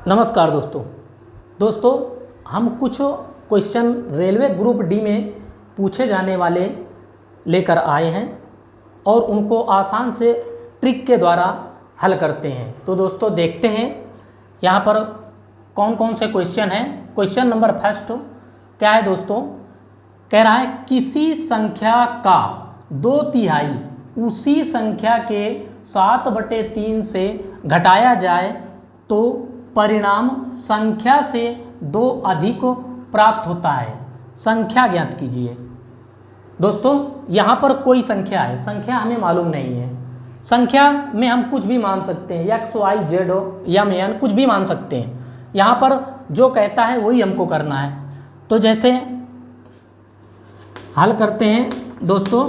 नमस्कार दोस्तों हम कुछ क्वेश्चन रेलवे ग्रुप डी में पूछे जाने वाले लेकर आए हैं और उनको आसान से ट्रिक के द्वारा हल करते हैं। तो दोस्तों देखते हैं यहाँ पर कौन कौन से क्वेश्चन हैं। क्वेश्चन नंबर फर्स्ट क्या है दोस्तों, कह रहा है किसी संख्या का 2/3 उसी संख्या के 7/3 से घटाया जाए तो परिणाम संख्या से 2 अधिक प्राप्त होता है। संख्या ज्ञात कीजिए। दोस्तों यहाँ पर कोई संख्या है, संख्या हमें मालूम नहीं है। संख्या में हम कुछ भी मान सकते हैं, x, y, z, m, n कुछ भी मान सकते हैं। यहाँ पर जो कहता है वही हमको करना है। तो जैसे हल करते हैं दोस्तों,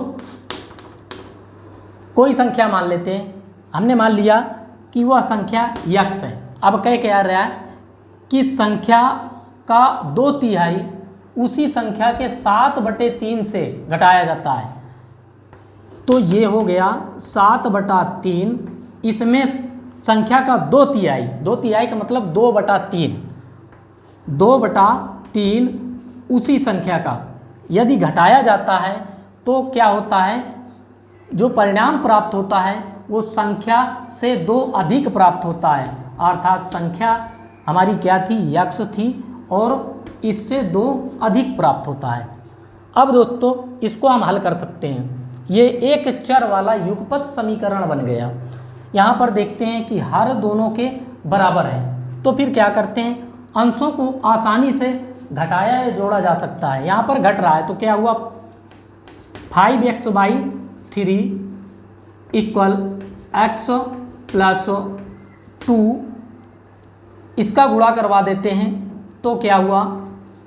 कोई संख्या मान लेते हैं। हमने मान लिया कि वह संख्या x है। अब कह क्या रहा है कि संख्या का 2/3 उसी संख्या के 7/3 से घटाया जाता है। तो ये हो गया 7/3, इसमें संख्या का 2/3 का मतलब 2/3, 2/3 उसी संख्या का यदि घटाया जाता है तो क्या होता है, जो परिणाम प्राप्त होता है वो संख्या से 2 अधिक प्राप्त होता है। अर्थात संख्या हमारी क्या थी, x थी और इससे 2 अधिक प्राप्त होता है। अब दोस्तों इसको हम हल कर सकते हैं। ये एक चर वाला युगपत समीकरण बन गया। यहाँ पर देखते हैं कि हर दोनों के बराबर है, तो फिर क्या करते हैं, अंशों को आसानी से घटाया या जोड़ा जा सकता है। यहाँ पर घट रहा है तो क्या हुआ, 5x/3 = x + 2, इसका गुणा करवा देते हैं तो क्या हुआ,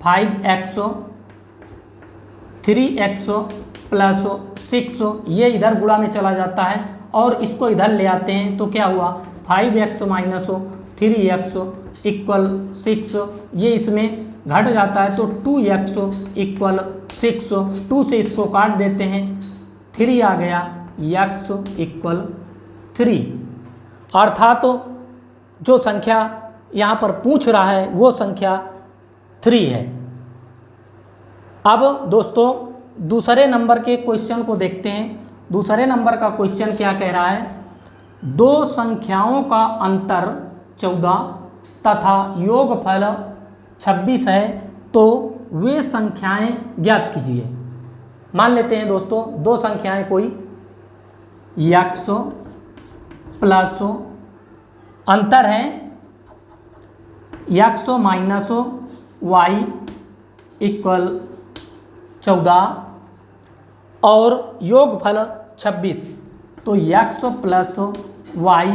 5x 3x + 6, ये इधर गुणा में चला जाता है और इसको इधर ले आते हैं तो क्या हुआ, 5x - 3x = 6, ये इसमें घट जाता है तो 2x = 6, 2 से इसको काट देते हैं, 3 आ गया, x = 3। अर्थात जो संख्या यहाँ पर पूछ रहा है वो संख्या 3 है। अब दोस्तों दूसरे नंबर के क्वेश्चन को देखते हैं। दूसरे नंबर का क्वेश्चन क्या कह रहा है, 2 संख्याओं का अंतर 14 तथा योगफल 26 है, तो वे संख्याएं ज्ञात कीजिए। मान लेते हैं दोस्तों 2 संख्याएं कोई, x प्लस अंतर है x - y = 14 और योगफल 26, तो x + y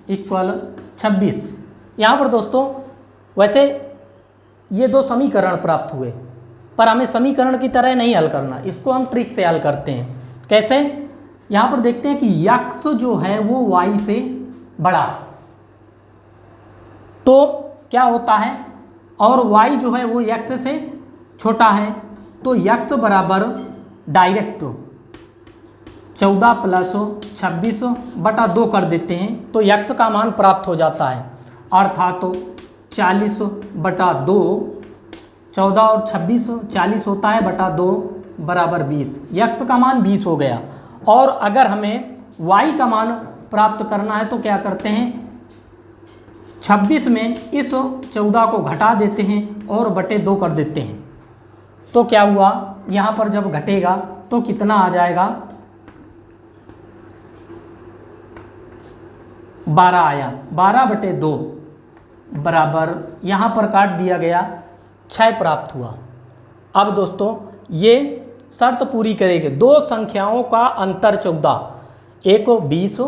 = 26। यहाँ पर दोस्तों वैसे ये 2 समीकरण प्राप्त हुए, पर हमें समीकरण की तरह नहीं हल करना, इसको हम ट्रिक से हल करते हैं। कैसे, यहाँ पर देखते हैं कि x जो है वो y से बड़ा है, तो क्या होता है, और y जो है वो x से छोटा है, तो x बराबर डायरेक्ट 14 + 26/2 कर देते हैं तो x का मान प्राप्त हो जाता है। अर्थात तो 40/2, 14 और 26 40 होता है, /2 = 20, x का मान 20 हो गया। और अगर हमें y का मान प्राप्त करना है तो क्या करते हैं, 26 में इस 14 को घटा देते हैं और /2 कर देते हैं, तो क्या हुआ, यहाँ पर जब घटेगा तो कितना आ जाएगा, 12 आया, 12/2 बराबर यहाँ पर काट दिया गया, 6 प्राप्त हुआ। अब दोस्तों ये शर्त पूरी करेंगे, 2 संख्याओं का अंतर 14, एक 20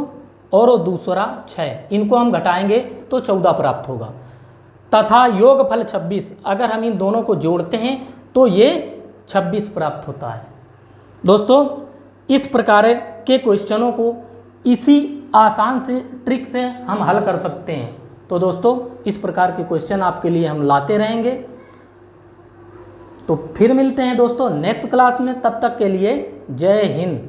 और दूसरा 6, इनको हम घटाएंगे तो 14 प्राप्त होगा, तथा योगफल 26, अगर हम इन दोनों को जोड़ते हैं तो ये 26 प्राप्त होता है। दोस्तों इस प्रकार के क्वेश्चनों को इसी आसान से ट्रिक से हम हल कर सकते हैं। तो दोस्तों इस प्रकार के क्वेश्चन आपके लिए हम लाते रहेंगे। तो फिर मिलते हैं दोस्तों नेक्स्ट क्लास में, तब तक के लिए जय हिंद।